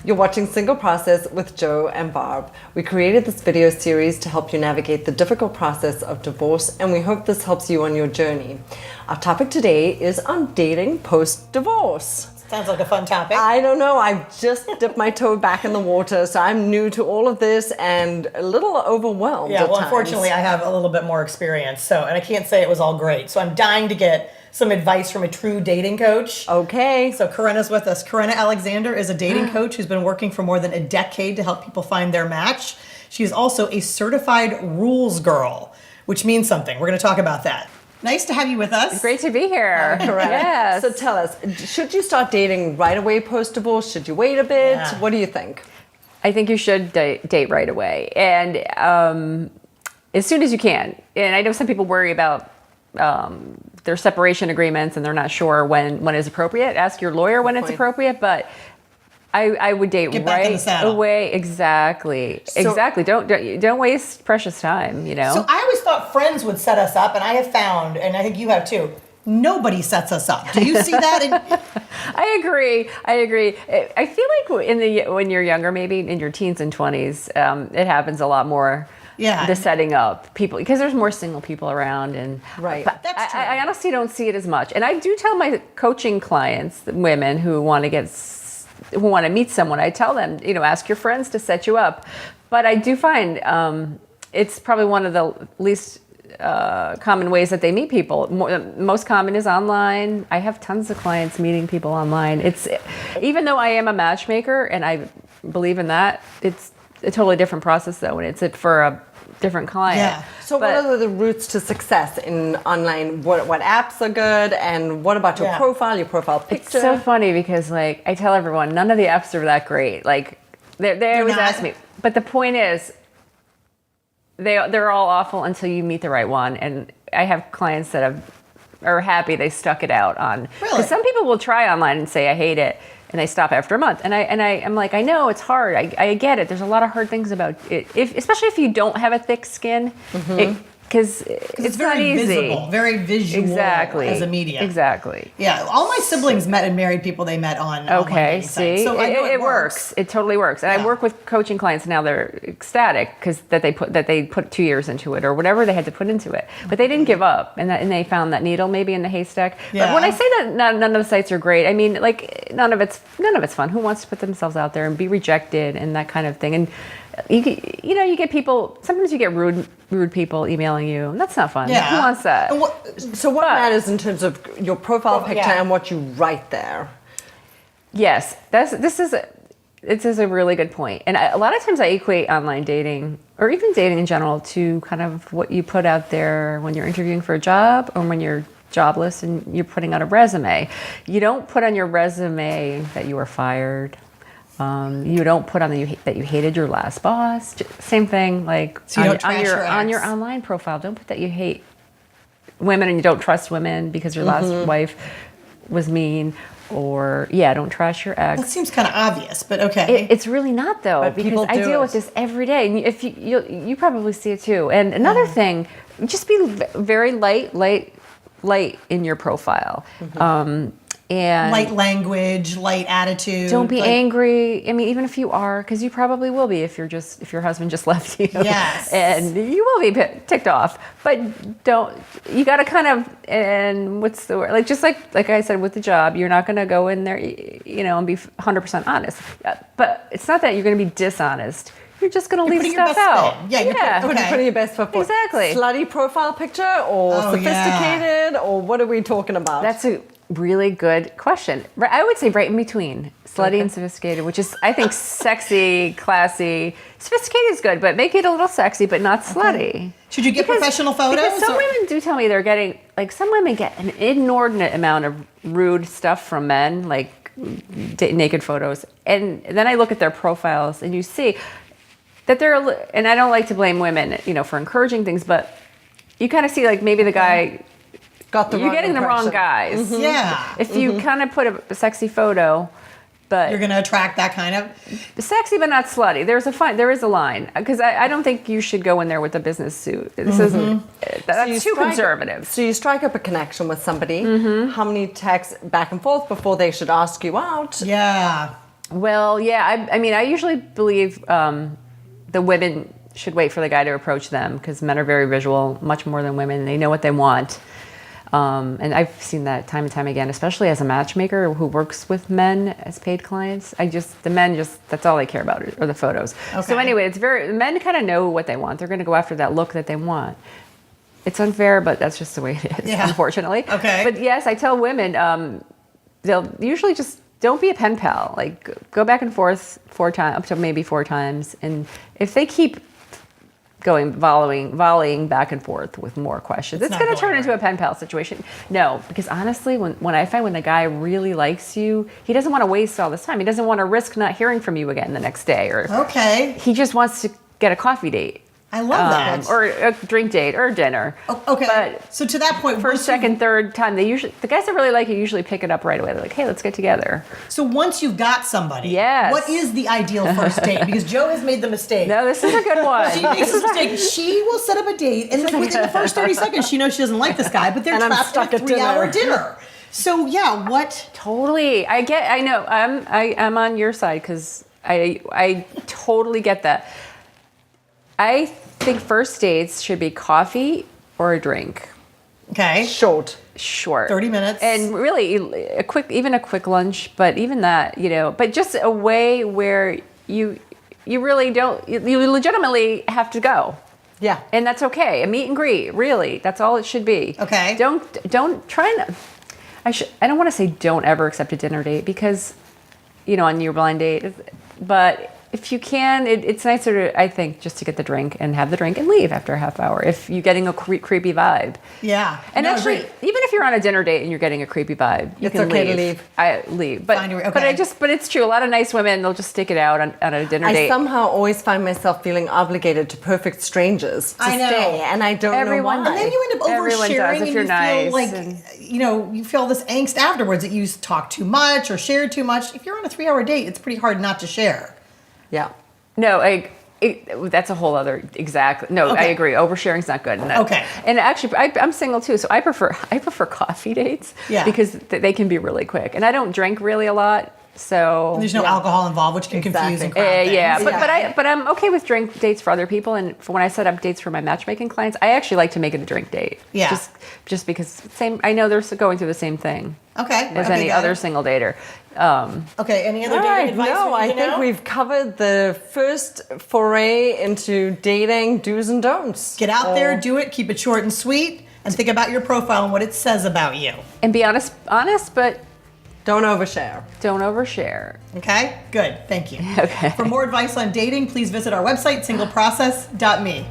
You're watching Single Process with Joe and Barb. We created this video series to help you navigate the difficult process of divorce, and we hope this helps you on your journey. Our topic today is on dating post-divorce. Sounds like a fun topic. I don't know. I just dipped my toe back in the water, so I'm new to all of this and a little overwhelmed. Yeah, at well, times. unfortunately, I have a little bit more experience, and I can't say it was all great. So I'm dying to get some advice from a true dating coach. Okay. So Karenna's with us. Karenna Alexander is a dating coach who's been working for more than a decade to help people find their match. She's also a certified rules girl, which means something. We're going to talk about that. Nice to have you with us. Great to be here. Correct. Yes. So tell us, should you start dating right away post-divorce? Should you wait a bit? Yeah. What do you think? I think you should date right away, and as soon as you can. And I know some people worry about their separation agreements and they're not sure when is appropriate. Ask your lawyer when it's appropriate, but I would date right away. Exactly. Exactly. Don't waste precious time, you know? So I always thought friends would set us up, and I have found, and I think you have too, nobody sets us up. Do you see that? I agree. I feel like when you're younger, maybe in your teens and 20s, it happens a lot more. Yeah. The setting up people, because there's more single people around, and right. But That's true. I honestly don't see it as much. And I do tell my coaching clients, women who want to meet someone, I tell them, ask your friends to set you up. But I do find it's probably one of the least common ways that they meet people. Most common is online. I have tons of clients meeting people online. Even though I am a matchmaker and I believe in that, it's a totally different process though, and it's for a different client. Yeah. So what are the routes to success in online? What apps are good, and what about your profile picture? It's so funny because I tell everyone none of the apps are that great. They always ask me, but the point is they're all awful until you meet the right one. And I have clients that are happy they stuck it out on. Really? Because some people will try online and say I hate it, and they stop after a month. And I'm like, I know it's hard. I get it. There's a lot of hard things about it, especially if you don't have a thick skin, because it's very not easy. visible, very visual as a medium. Exactly. Yeah, all my siblings met and married people they met on. Okay, see, so I know it works. It totally works. And I work with coaching clients now. They're ecstatic because they put 2 years into it or whatever they had to put into it, but they didn't give up, and they found that needle maybe in the haystack. Yeah. But when I say that none of the sites are great, I mean none of it's fun. Who wants to put themselves out there and be rejected and that kind of thing? And you get people. Sometimes you get rude people emailing you, and that's not fun. Yeah. Who wants that? What matters in terms of your profile picture and what you write there? Yes, this is a really good point. And a lot of times I equate online dating, or even dating in general, to kind of what you put out there when you're interviewing for a job or when you're jobless and you're putting out a resume. You don't put on your resume that you were fired. You don't put on that you hated your last boss. Same thing, so on your online profile. Don't put that you hate women and you don't trust women because your last wife was mean. Or don't trash your ex. That seems kind of obvious, but okay. It's really not though, because I deal with this every day, and if you probably see it too. And another thing, just be very light in your profile. And light language, light attitude. Don't be angry. I mean, even if you are, because you probably will be if your husband just left you. Yes. And you will be ticked off. But you got to kind of, and what's the word? Just like I said with the job, you're not going to go in there, and be 100% honest. But it's not that you're going to be dishonest. You're just going to leave stuff out. Putting your best foot forward. Exactly. Slutty profile picture or sophisticated or what are we talking about? That's a really good question. I would say right in between, slutty and sophisticated, which is, I think, sexy, classy. Sophisticated is good, but make it a little sexy, but not slutty. Should you get professional photos? Because some women do tell me they're getting, some women get an inordinate amount of rude stuff from men, naked photos. And then I look at their profiles and you see that and I don't like to blame women, for encouraging things, but you kind of see maybe the guy, you're getting the wrong guys. Mm-hmm. Yeah. If you kind of put a sexy photo, but you're going to attract that kind of sexy, but not slutty. There is a line, because I don't think you should go in there with a business suit. This isn't. That's too conservative. So you strike up a connection with somebody. How many texts back and forth before they should ask you out? Yeah. Well, yeah, I mean, I usually believe the women should wait for the guy to approach them because men are very visual, much more than women. They know what they want. And I've seen that time and time again, especially as a matchmaker who works with men as paid clients. The men that's all they care about are the photos. Okay. So anyway, men kind of know what they want. They're going to go after that look that they want. It's unfair, but that's just the way it is, unfortunately. Okay. But yes, I tell women, they'll usually just don't be a pen pal. Like go back and forth 4 times, up to maybe 4 times. And if they keep volleying back and forth with more questions, it's going to turn into a pen pal situation. No, because honestly, when I find when the guy really likes you, he doesn't want to waste all this time. He doesn't want to risk not hearing from you again the next day, or he just wants to get a coffee date. I love that. Or a drink date or dinner. Okay. But so to that point, first, second, third time, the guys that really like you usually pick it up right away. They're like, hey, let's get together. So once you've got somebody, yes. What is the ideal first date? Because Jo has made the mistake. No, this is a good one. She makes this mistake. She will set up a date, and like within the first 30 seconds, she knows she doesn't like this guy, but they're trapped in a 3-hour dinner. So yeah, what? Totally. I know. I'm on your side because I totally get that. I think first dates should be coffee or a drink. Okay. Short. 30 minutes. And really even a quick lunch, but even that, but just a way where you really don't, you legitimately have to go. Yeah. And that's okay. A meet and greet, really. That's all it should be. Okay. Don't try and, I don't want to say don't ever accept a dinner date because, on your blind date, but if you can, it's nicer, I think, just to get the drink and have the drink and leave after a half hour if you're getting a creepy vibe. Yeah. And actually, even if you're on a dinner date and you're getting a creepy vibe, you can okay leave. to leave. I leave. But, okay. but it's true. A lot of nice women, they'll just stick it out on a dinner date. I somehow always find myself feeling obligated to perfect strangers to stay, and I don't know why. And then you end up oversharing, and you feel like you feel this angst afterwards that you talk too much or shared too much. If you're on a 3-hour date, it's pretty hard not to share. Yeah. No, that's a whole other exactly. No, I agree. Oversharing's not good. Okay. And actually, I'm single too, so I prefer coffee dates. Yeah. Because they can be really quick, and I don't drink really a lot, so and there's no alcohol involved, which can confuse and crowd things. Yeah, but I'm okay with drink dates for other people, and for when I set up dates for my matchmaking clients, I actually like to make it a drink date. Yeah. Just because I know they're going through the same thing. Okay. As any other single dater. Okay, any other dating advice? No, I think we've covered the first foray into dating do's and don'ts. Get out there, do it, keep it short and sweet, and think about your profile and what it says about you. And be honest, but don't overshare. Don't overshare. Okay, good, thank you. Okay. For more advice on dating, please visit our website, singleprocess.me.